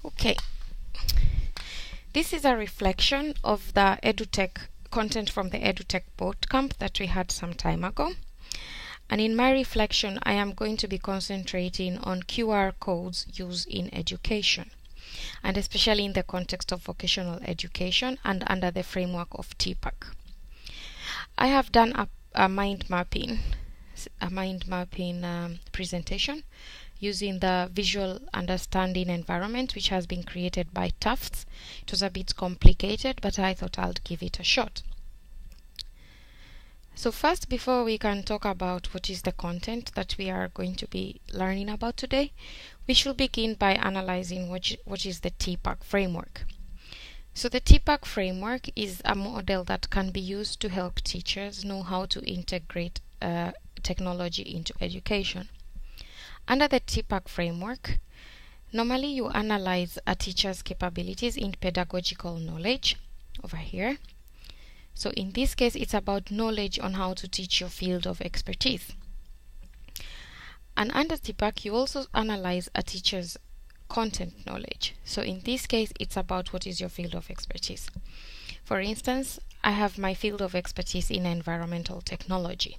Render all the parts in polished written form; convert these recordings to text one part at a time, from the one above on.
Okay, this is a reflection of the EduTech content from the EduTech bootcamp that we had some time ago. And in my reflection, I am going to be concentrating on QR codes used in education, and especially in the context of vocational education and under the framework of TPACK. I have done a mind mapping presentation using the visual understanding environment which has been created by Tufts. It was a bit complicated, but I thought I'll give it a shot. So first, before we can talk about what is the content that we are going to be learning about today, we should begin by analyzing what is the TPACK framework. So the TPACK framework is a model that can be used to help teachers know how to integrate technology into education. Under the TPACK framework, normally you analyze a teacher's capabilities in pedagogical knowledge over here. So in this case, it's about knowledge on how to teach your field of expertise. And under TPACK, you also analyze a teacher's content knowledge. So in this case, it's about what is your field of expertise. For instance, I have my field of expertise in environmental technology.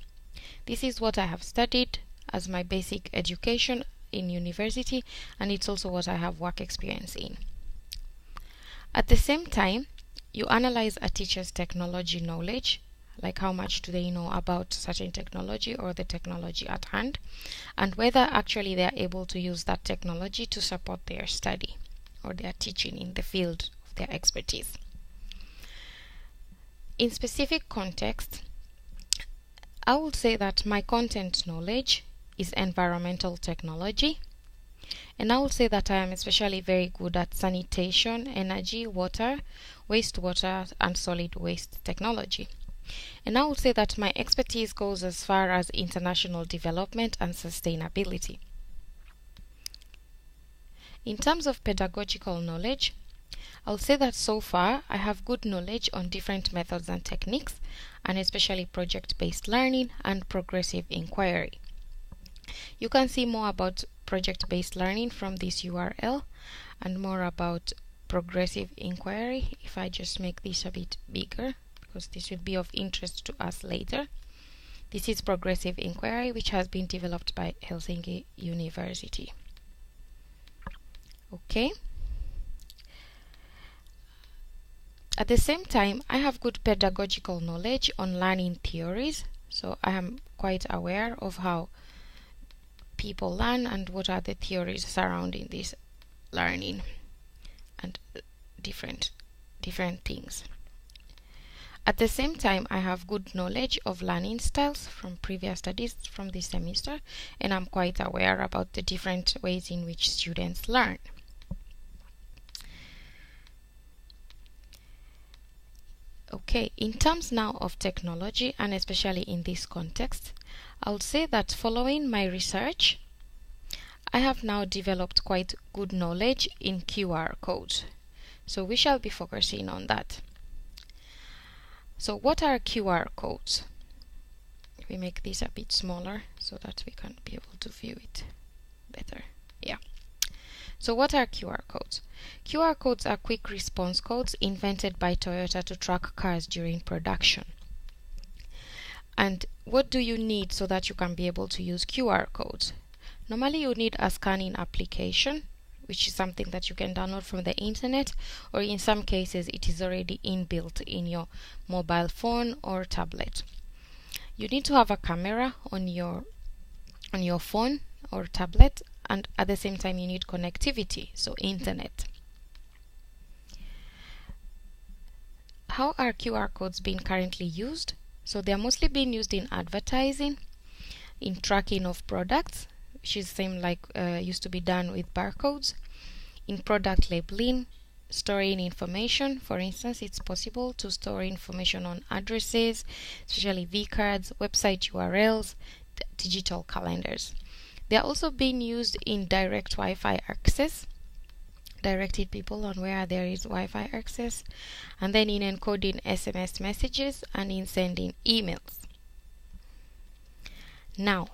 This is what I have studied as my basic education in university, and it's also what I have work experience in. At the same time, you analyze a teacher's technology knowledge, like how much do they know about certain technology or the technology at hand, and whether actually they are able to use that technology to support their study or their teaching in the field of their expertise. In specific context, I would say that my content knowledge is environmental technology, and I would say that I am especially very good at sanitation, energy, water, wastewater, and solid waste technology. And I would say that my expertise goes as far as international development and sustainability. In terms of pedagogical knowledge, I'll say that so far I have good knowledge on different methods and techniques, and especially project-based learning and progressive inquiry. You can see more about project-based learning from this URL and more about progressive inquiry if I just make this a bit bigger, because this will be of interest to us later. This is progressive inquiry, which has been developed by Helsinki University. Okay. At the same time, I have good pedagogical knowledge on learning theories, so I am quite aware of how people learn and what are the theories surrounding this learning and different things. At the same time, I have good knowledge of learning styles from previous studies from this semester, and I'm quite aware about the different ways in which students learn. Okay, in terms now of technology, and especially in this context, I would say that following my research, I have now developed quite good knowledge in QR codes. So we shall be focusing on that. So what are QR codes? We make this a bit smaller so that we can be able to view it better. Yeah. So what are QR codes? QR codes are quick response codes invented by Toyota to track cars during production. And what do you need so that you can be able to use QR codes? Normally you need a scanning application, which is something that you can download from the internet, or in some cases it is already inbuilt in your mobile phone or tablet. You need to have a camera on your phone or tablet, and at the same time you need connectivity, so internet. How are QR codes being currently used? So they are mostly being used in advertising, in tracking of products, which is same like used to be done with barcodes, in product labeling, storing information. For instance, it's possible to store information on addresses, especially V-cards, website URLs, digital calendars. They are also being used in direct Wi-Fi access, directing people on where there is Wi-Fi access, and then in encoding SMS messages and in sending emails. Now,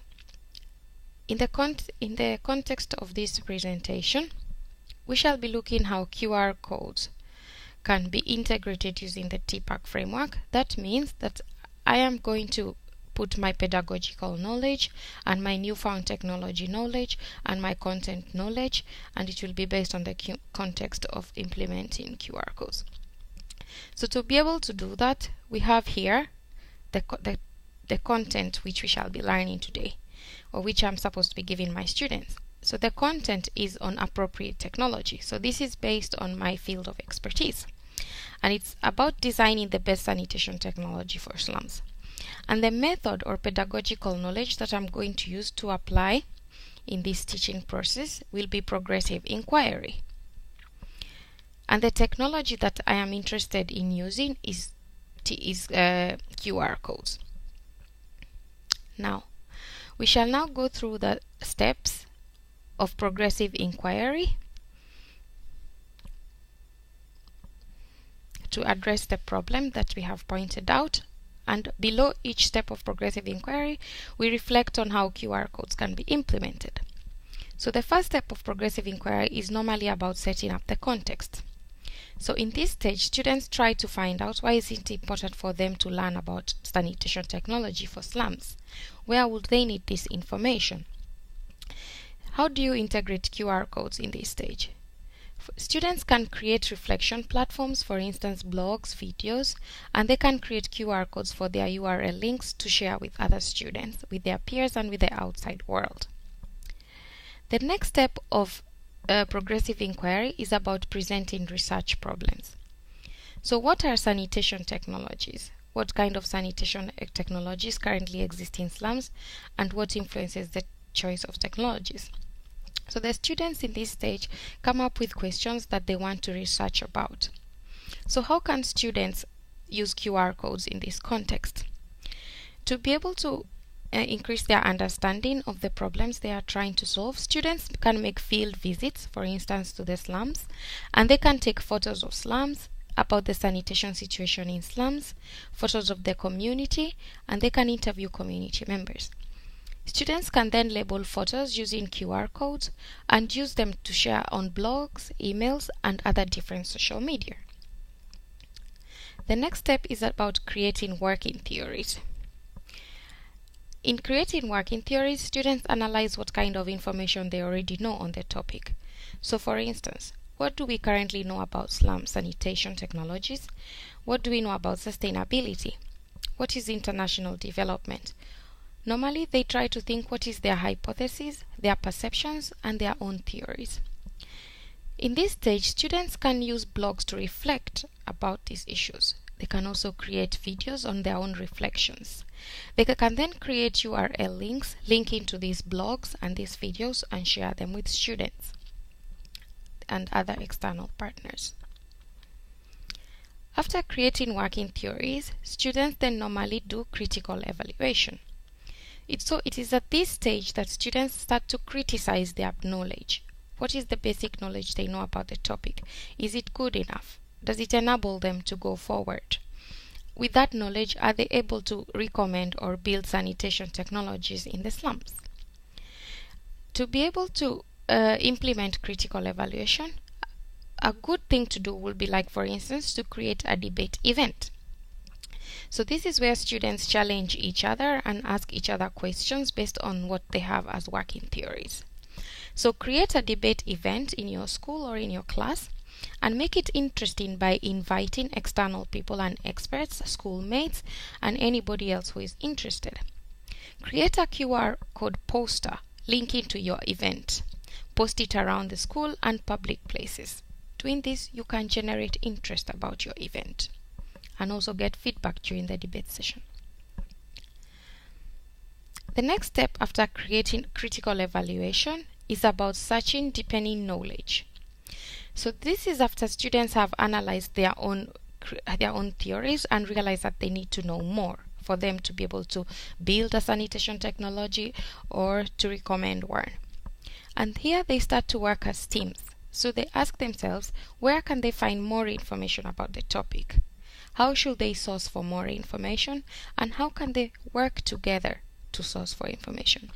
in the context of this presentation, we shall be looking how QR codes can be integrated using the TPACK framework. That means that I am going to put my pedagogical knowledge and my newfound technology knowledge and my content knowledge, and it will be based on the context of implementing QR codes. So to be able to do that, we have here the content which we shall be learning today, or which I'm supposed to be giving my students. So the content is on appropriate technology. So this is based on my field of expertise, and it's about designing the best sanitation technology for slums. And the method or pedagogical knowledge that I'm going to use to apply in this teaching process will be progressive inquiry. And the technology that I am interested in using is QR codes. Now, we shall now go through the steps of progressive inquiry to address the problem that we have pointed out. And below each step of progressive inquiry, we reflect on how QR codes can be implemented. So the first step of progressive inquiry is normally about setting up the context. So in this stage, students try to find out why is it important for them to learn about sanitation technology for slums. Where would they need this information? How do you integrate QR codes in this stage? Students can create reflection platforms, for instance blogs, videos, and they can create QR codes for their URL links to share with other students, with their peers, and with the outside world. The next step of progressive inquiry is about presenting research problems. So what are sanitation technologies? What kind of sanitation technologies currently exist in slums, and what influences the choice of technologies? So the students in this stage come up with questions that they want to research about. So how can students use QR codes in this context? To be able to increase their understanding of the problems they are trying to solve, students can make field visits, for instance, to the slums, and they can take photos of slums, about the sanitation situation in slums, photos of the community, and they can interview community members. Students can then label photos using QR codes and use them to share on blogs, emails, and other different social media. The next step is about creating working theories. In creating working theories, students analyze what kind of information they already know on the topic. So for instance, what do we currently know about slum sanitation technologies? What do we know about sustainability? What is international development? Normally, they try to think what is their hypothesis, their perceptions, and their own theories. In this stage, students can use blogs to reflect about these issues. They can also create videos on their own reflections. They can then create URL links linking to these blogs and these videos and share them with students and other external partners. After creating working theories, students then normally do critical evaluation. It is at this stage that students start to criticize their knowledge. What is the basic knowledge they know about the topic? Is it good enough? Does it enable them to go forward? With that knowledge, are they able to recommend or build sanitation technologies in the slums? To be able to implement critical evaluation, a good thing to do will be, like, for instance, to create a debate event. So this is where students challenge each other and ask each other questions based on what they have as working theories. So create a debate event in your school or in your class and make it interesting by inviting external people and experts, schoolmates, and anybody else who is interested. Create a QR code poster linking to your event. Post it around the school and public places. Doing this, you can generate interest about your event and also get feedback during the debate session. The next step after creating critical evaluation is about searching deepening knowledge. So this is after students have analyzed their own theories and realize that they need to know more for them to be able to build a sanitation technology or to recommend one. And here they start to work as teams. So they ask themselves, where can they find more information about the topic? How should they source for more information? And how can they work together to source for information?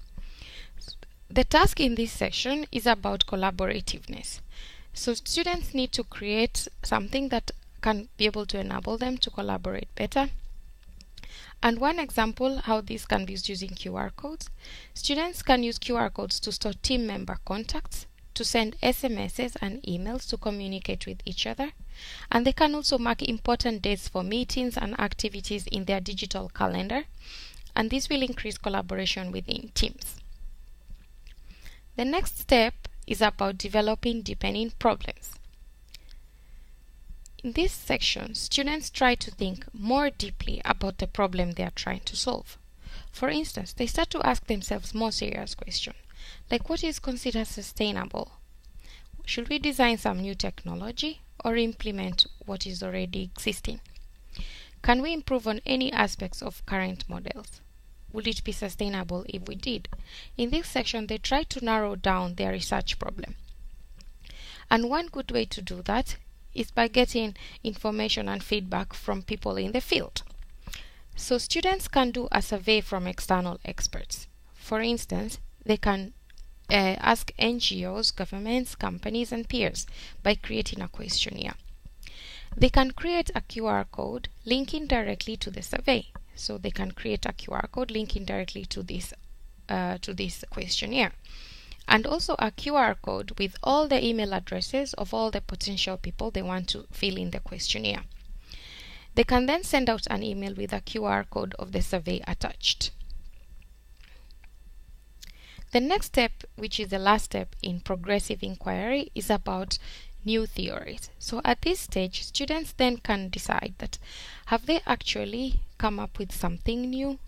The task in this section is about collaborativeness. So students need to create something that can be able to enable them to collaborate better. And one example how this can be used using QR codes. Students can use QR codes to store team member contacts, to send SMSs and emails to communicate with each other, and they can also mark important dates for meetings and activities in their digital calendar, and this will increase collaboration within teams. The next step is about developing deepening problems. In this section, students try to think more deeply about the problem they are trying to solve. For instance, they start to ask themselves more serious questions, like what is considered sustainable? Should we design some new technology or implement what is already existing? Can we improve on any aspects of current models? Would it be sustainable if we did? In this section, they try to narrow down their research problem. And one good way to do that is by getting information and feedback from people in the field. So students can do a survey from external experts. For instance, they can ask NGOs, governments, companies, and peers by creating a questionnaire. They can create a QR code linking directly to the survey. So they can create a QR code linking directly to this questionnaire. And also a QR code with all the email addresses of all the potential people they want to fill in the questionnaire. They can then send out an email with a QR code of the survey attached. The next step, which is the last step in progressive inquiry, is about new theories. So at this stage, students then can decide that have they actually come up with something new?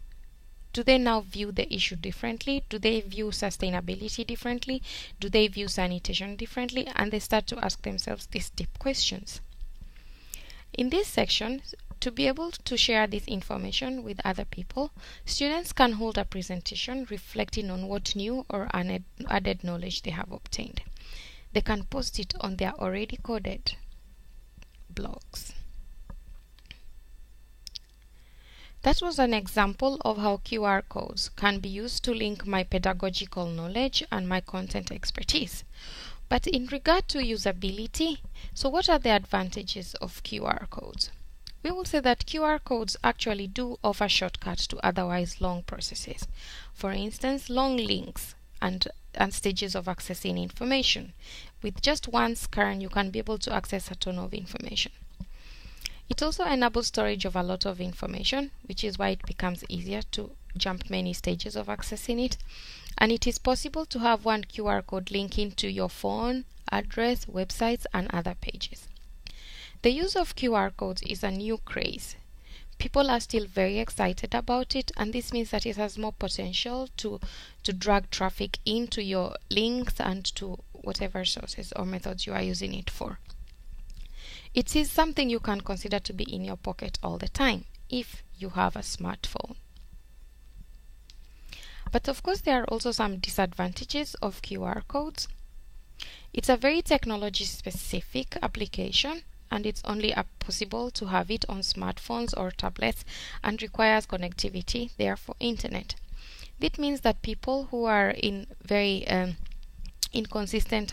Do they now view the issue differently? Do they view sustainability differently? Do they view sanitation differently? And they start to ask themselves these deep questions. In this section, to be able to share this information with other people, students can hold a presentation reflecting on what new or added knowledge they have obtained. They can post it on their already coded blogs. That was an example of how QR codes can be used to link my pedagogical knowledge and my content expertise. But in regard to usability, so what are the advantages of QR codes? We will say that QR codes actually do offer shortcuts to otherwise long processes. For instance, long links and stages of accessing information. With just one scan, you can be able to access a ton of information. It also enables storage of a lot of information, which is why it becomes easier to jump many stages of accessing it. And it is possible to have one QR code linking to your phone, address, websites, and other pages. The use of QR codes is a new craze. People are still very excited about it, and this means that it has more potential to drag traffic into your links and to whatever sources or methods you are using it for. It is something you can consider to be in your pocket all the time if you have a smartphone. But of course, there are also some disadvantages of QR codes. It's a very technology-specific application, and it's only possible to have it on smartphones or tablets and requires connectivity, therefore internet. This means that people who are in very inconsistent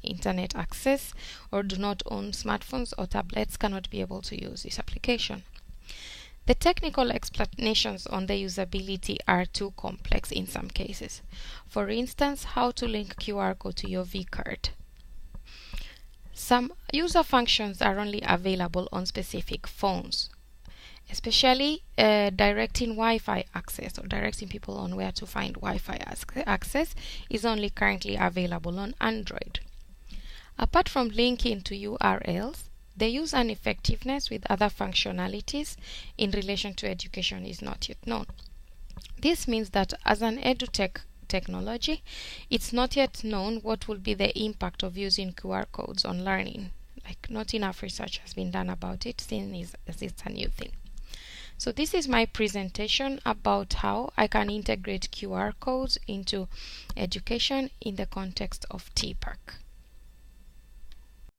internet access or do not own smartphones or tablets cannot be able to use this application. The technical explanations on the usability are too complex in some cases. For instance, how to link QR code to your V-card. Some user functions are only available on specific phones, especially directing Wi-Fi access or directing people on where to find Wi-Fi access is only currently available on Android. Apart from linking to URLs, the use and effectiveness with other functionalities in relation to education is not yet known. This means that as an edutech technology, it's not yet known what will be the impact of using QR codes on learning. Like, not enough research has been done about it since it's a new thing. So this is my presentation about how I can integrate QR codes into education in the context of TPACK.